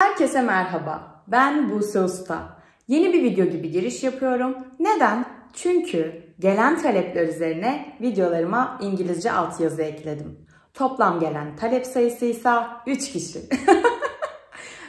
Herkese merhaba, ben Buse Usta. Yeni bir video gibi giriş yapıyorum. Neden? Çünkü gelen talepler üzerine videolarıma İngilizce altyazı ekledim. Toplam gelen talep sayısı ise 3 kişi.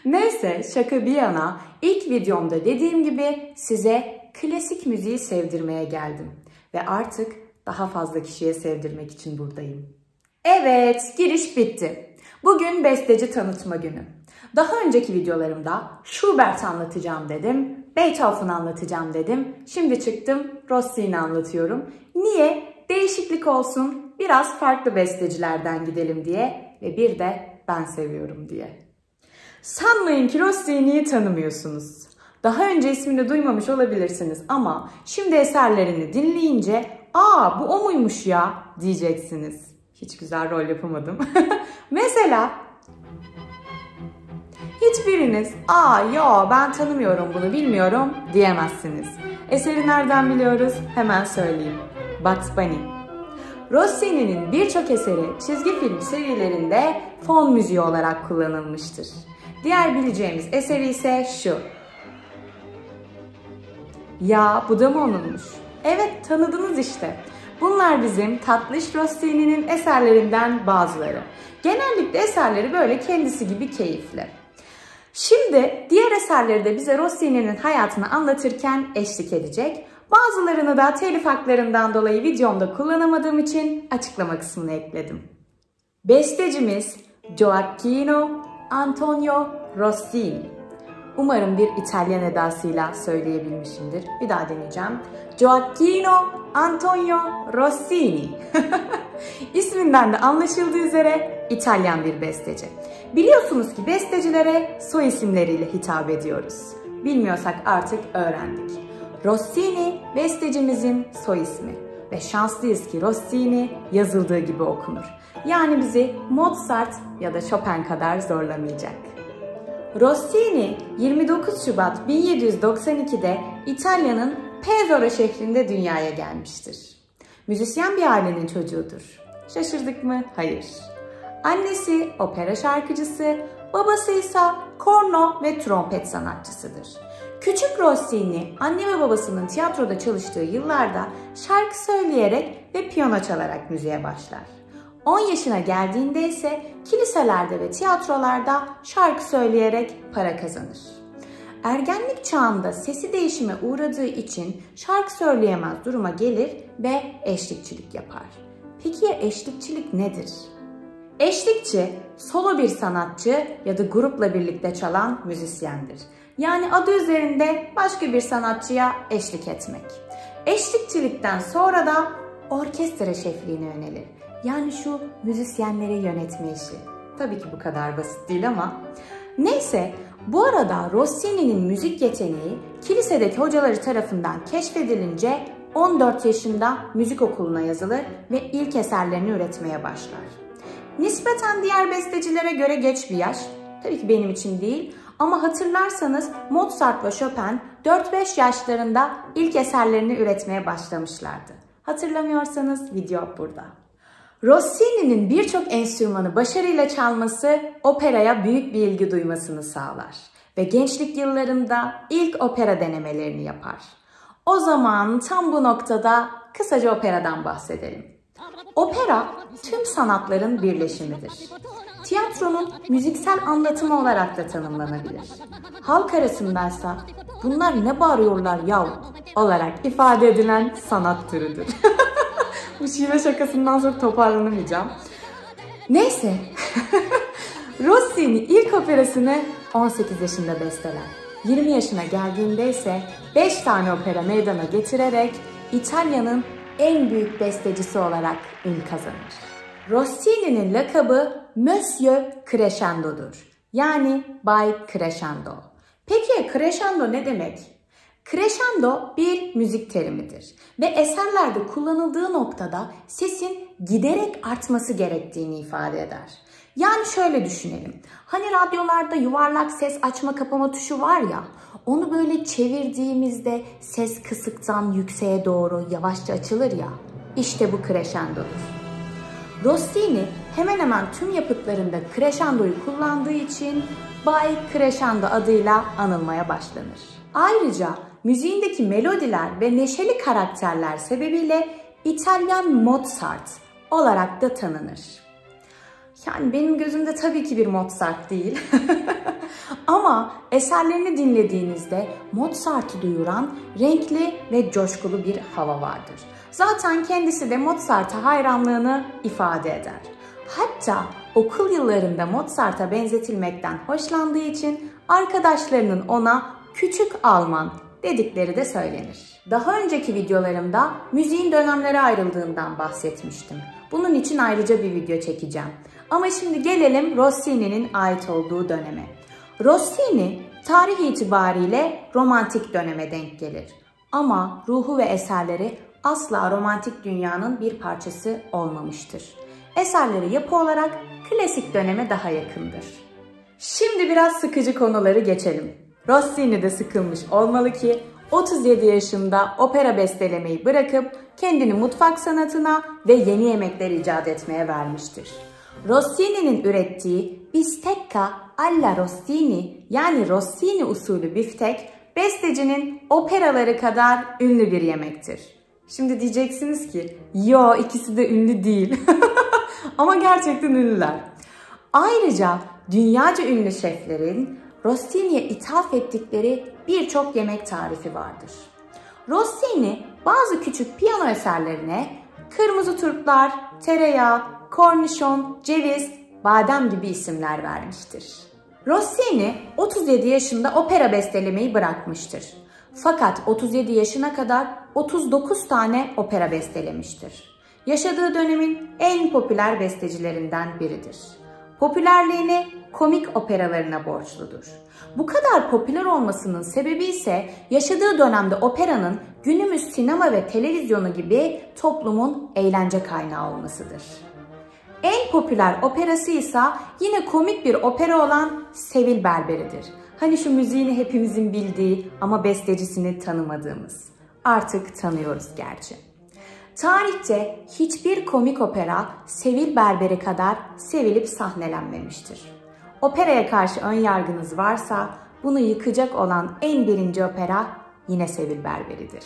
Neyse, şaka bir yana, ilk videomda dediğim gibi size klasik müziği sevdirmeye geldim. Ve artık daha fazla kişiye sevdirmek için buradayım. Evet, giriş bitti. Bugün besteci tanıtma günü. Daha önceki videolarımda Schubert anlatacağım dedim, Beethoven anlatacağım dedim. Şimdi çıktım Rossini anlatıyorum. Niye? Değişiklik olsun, biraz farklı bestecilerden gidelim diye ve bir de ben seviyorum diye. Sanmayın ki Rossini'yi tanımıyorsunuz. Daha önce ismini duymamış olabilirsiniz ama şimdi eserlerini dinleyince "Aa, bu o muymuş ya?" diyeceksiniz. Hiç güzel rol yapamadım. Mesela hiçbiriniz "Aa, yo, ben tanımıyorum bunu, bilmiyorum" diyemezsiniz. Eseri nereden biliyoruz? Hemen söyleyeyim. Bugs Bunny. Rossini'nin birçok eseri çizgi film serilerinde fon müziği olarak kullanılmıştır. Diğer bileceğimiz eseri ise şu. Ya, bu da mı onunmuş? Evet, tanıdınız işte. Bunlar bizim tatlış Rossini'nin eserlerinden bazıları. Genellikle eserleri böyle kendisi gibi keyifli. Şimdi diğer eserleri de bize Rossini'nin hayatını anlatırken eşlik edecek. Bazılarını da telif haklarından dolayı videomda kullanamadığım için açıklama kısmına ekledim. Bestecimiz Gioacchino Antonio Rossini. Umarım bir İtalyan edasıyla söyleyebilmişimdir. Bir daha deneyeceğim. Gioacchino Antonio Rossini. İsminden de anlaşıldığı üzere İtalyan bir besteci. Biliyorsunuz ki bestecilere soy isimleriyle hitap ediyoruz. Bilmiyorsak artık öğrendik. Rossini bestecimizin soy ismi. Ve şanslıyız ki Rossini yazıldığı gibi okunur. Yani bizi Mozart ya da Chopin kadar zorlamayacak. Rossini 29 Şubat 1792'de İtalya'nın Pesaro şehrinde dünyaya gelmiştir. Müzisyen bir ailenin çocuğudur. Şaşırdık mı? Hayır. Annesi opera şarkıcısı, babası ise korno ve trompet sanatçısıdır. Küçük Rossini, anne ve babasının tiyatroda çalıştığı yıllarda şarkı söyleyerek ve piyano çalarak müziğe başlar. 10 yaşına geldiğinde ise kiliselerde ve tiyatrolarda şarkı söyleyerek para kazanır. Ergenlik çağında sesi değişime uğradığı için şarkı söyleyemez duruma gelir ve eşlikçilik yapar. Peki ya eşlikçilik nedir? Eşlikçi, solo bir sanatçı ya da grupla birlikte çalan müzisyendir. Yani adı üzerinde başka bir sanatçıya eşlik etmek. Eşlikçilikten sonra da orkestra şefliğine yönelir. Yani şu müzisyenleri yönetme işi. Tabii ki bu kadar basit değil ama. Neyse, bu arada Rossini'nin müzik yeteneği kilisedeki hocaları tarafından keşfedilince 14 yaşında müzik okuluna yazılır ve ilk eserlerini üretmeye başlar. Nispeten diğer bestecilere göre geç bir yaş. Tabii ki benim için değil ama hatırlarsanız Mozart ve Chopin 4-5 yaşlarında ilk eserlerini üretmeye başlamışlardı. Hatırlamıyorsanız video burada. Rossini'nin birçok enstrümanı başarıyla çalması operaya büyük bir ilgi duymasını sağlar ve gençlik yıllarında ilk opera denemelerini yapar. O zaman tam bu noktada kısaca operadan bahsedelim. Opera tüm sanatların birleşimidir. Tiyatronun müziksel anlatımı olarak da tanımlanabilir. Halk arasındaysa "Bunlar ne bağırıyorlar yahu?" olarak ifade edilen sanat türüdür. Bu şive şakasından sonra toparlanamayacağım. Neyse. Rossini ilk operasını 18 yaşında besteler. 20 yaşına geldiğinde ise 5 tane opera meydana getirerek İtalya'nın en büyük bestecisi olarak ün kazanır. Rossini'nin lakabı Monsieur Crescendo'dur. Yani Bay Crescendo. Peki crescendo ne demek? Crescendo bir müzik terimidir ve eserlerde kullanıldığı noktada sesin giderek artması gerektiğini ifade eder. Yani şöyle düşünelim. Hani radyolarda yuvarlak ses açma kapama tuşu var ya, onu böyle çevirdiğimizde ses kısıktan yükseğe doğru yavaşça açılır ya, işte bu crescendodur. Rossini hemen hemen tüm yapıtlarında crescendo'yu kullandığı için Bay Crescendo adıyla anılmaya başlanır. Ayrıca müziğindeki melodiler ve neşeli karakterler sebebiyle İtalyan Mozart olarak da tanınır. Yani benim gözümde tabii ki bir Mozart değil. Ama eserlerini dinlediğinizde Mozart'ı duyuran renkli ve coşkulu bir hava vardır. Zaten kendisi de Mozart'a hayranlığını ifade eder. Hatta okul yıllarında Mozart'a benzetilmekten hoşlandığı için arkadaşlarının ona küçük Alman dedikleri de söylenir. Daha önceki videolarımda müziğin dönemlere ayrıldığından bahsetmiştim. Bunun için ayrıca bir video çekeceğim. Ama şimdi gelelim Rossini'nin ait olduğu döneme. Rossini tarih itibariyle romantik döneme denk gelir. Ama ruhu ve eserleri asla romantik dünyanın bir parçası olmamıştır. Eserleri yapı olarak klasik döneme daha yakındır. Şimdi biraz sıkıcı konuları geçelim. Rossini de sıkılmış olmalı ki 37 yaşında opera bestelemeyi bırakıp kendini mutfak sanatına ve yeni yemekler icat etmeye vermiştir. Rossini'nin ürettiği bistecca alla Rossini yani Rossini usulü biftek bestecinin operaları kadar ünlü bir yemektir. Şimdi diyeceksiniz ki yo ikisi de ünlü değil ama gerçekten ünlüler. Ayrıca dünyaca ünlü şeflerin Rossini'ye ithaf ettikleri birçok yemek tarifi vardır. Rossini bazı küçük piyano eserlerine kırmızı turplar, tereyağı, kornişon, ceviz, badem gibi isimler vermiştir. Rossini 37 yaşında opera bestelemeyi bırakmıştır. Fakat 37 yaşına kadar 39 tane opera bestelemiştir. Yaşadığı dönemin en popüler bestecilerinden biridir. Popülerliğini komik operalarına borçludur. Bu kadar popüler olmasının sebebi ise yaşadığı dönemde operanın günümüz sinema ve televizyonu gibi toplumun eğlence kaynağı olmasıdır. En popüler operası ise yine komik bir opera olan Sevil Berberi'dir. Hani şu müziğini hepimizin bildiği ama bestecisini tanımadığımız. Artık tanıyoruz gerçi. Tarihte hiçbir komik opera Sevil Berberi kadar sevilip sahnelenmemiştir. Operaya karşı ön yargınız varsa bunu yıkacak olan en birinci opera yine Sevil Berberi'dir.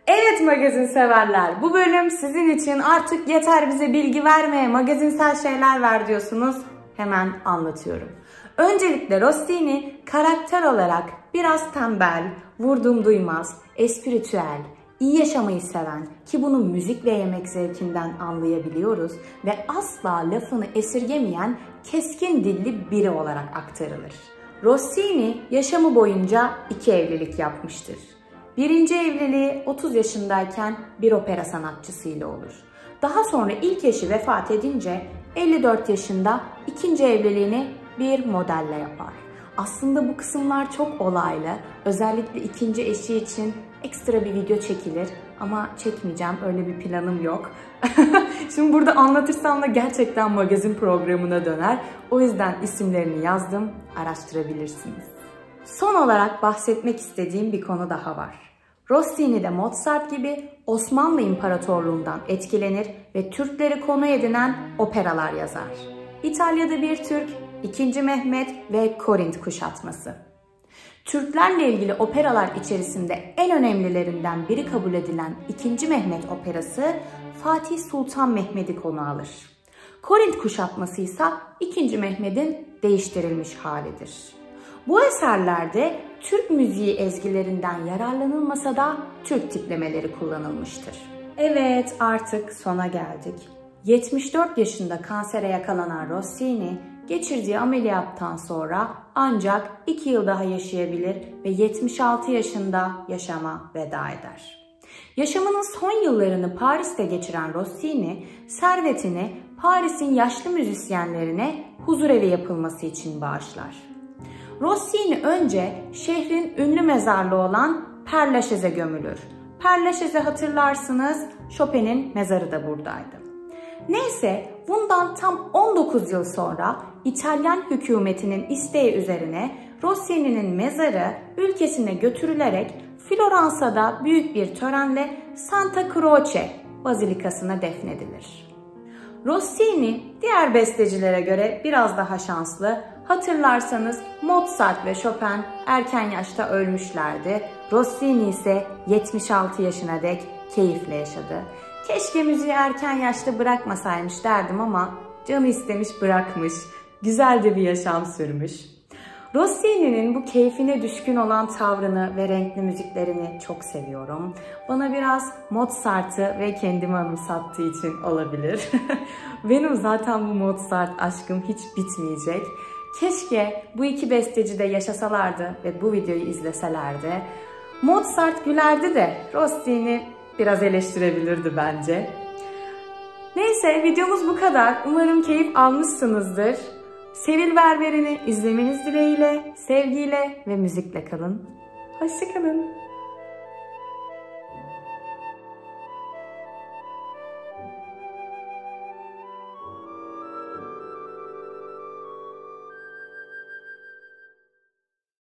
Evet magazin severler, bu bölüm sizin için artık yeter bize bilgi vermeye, magazinsel şeyler ver diyorsunuz. Hemen anlatıyorum. Öncelikle Rossini karakter olarak biraz tembel, vurdum duymaz, espritüel, iyi yaşamayı seven ki bunu müzik ve yemek zevkinden anlayabiliyoruz ve asla lafını esirgemeyen keskin dilli biri olarak aktarılır. Rossini yaşamı boyunca 2 evlilik yapmıştır. Birinci evliliği 30 yaşındayken bir opera sanatçısıyla olur. Daha sonra ilk eşi vefat edince 54 yaşında ikinci evliliğini bir modelle yapar. Aslında bu kısımlar çok olaylı. Özellikle ikinci eşi için ekstra bir video çekilir ama çekmeyeceğim, öyle bir planım yok. Şimdi burada anlatırsam da gerçekten magazin programına döner. O yüzden isimlerini yazdım, araştırabilirsiniz. Son olarak bahsetmek istediğim bir konu daha var. Rossini de Mozart gibi Osmanlı İmparatorluğundan etkilenir ve Türkleri konu edinen operalar yazar. İtalya'da bir Türk, 2. Mehmet ve Korint kuşatması. Türklerle ilgili operalar içerisinde en önemlilerinden biri kabul edilen 2. Mehmet operası Fatih Sultan Mehmet'i konu alır. Korint kuşatması ise 2. Mehmet'in değiştirilmiş halidir. Bu eserlerde Türk müziği ezgilerinden yararlanılmasa da Türk tiplemeleri kullanılmıştır. Evet, artık sona geldik. 74 yaşında kansere yakalanan Rossini, geçirdiği ameliyattan sonra ancak 2 yıl daha yaşayabilir ve 76 yaşında yaşama veda eder. Yaşamının son yıllarını Paris'te geçiren Rossini, servetini Paris'in yaşlı müzisyenlerine huzurevi yapılması için bağışlar. Rossini önce şehrin ünlü mezarlığı olan Père Lachaise gömülür. Père Lachaise hatırlarsınız, Chopin'in mezarı da buradaydı. Neyse, bundan tam 19 yıl sonra İtalyan hükümetinin isteği üzerine Rossini'nin mezarı ülkesine götürülerek Floransa'da büyük bir törenle Santa Croce Bazilikası'na defnedilir. Rossini diğer bestecilere göre biraz daha şanslı. Hatırlarsanız Mozart ve Chopin erken yaşta ölmüşlerdi. Rossini ise 76 yaşına dek keyifle yaşadı. Keşke müziği erken yaşta bırakmasaymış derdim ama canı istemiş bırakmış. Güzel de bir yaşam sürmüş. Rossini'nin bu keyfine düşkün olan tavrını ve renkli müziklerini çok seviyorum. Bana biraz Mozart'ı ve kendimi anımsattığı için olabilir. Benim zaten bu Mozart aşkım hiç bitmeyecek. Keşke bu iki besteci de yaşasalardı ve bu videoyu izleselerdi. Mozart gülerdi de Rossini biraz eleştirebilirdi bence. Neyse, videomuz bu kadar. Umarım keyif almışsınızdır. Sevil Berber'ini izlemeniz dileğiyle, sevgiyle ve müzikle kalın. Hoşça kalın.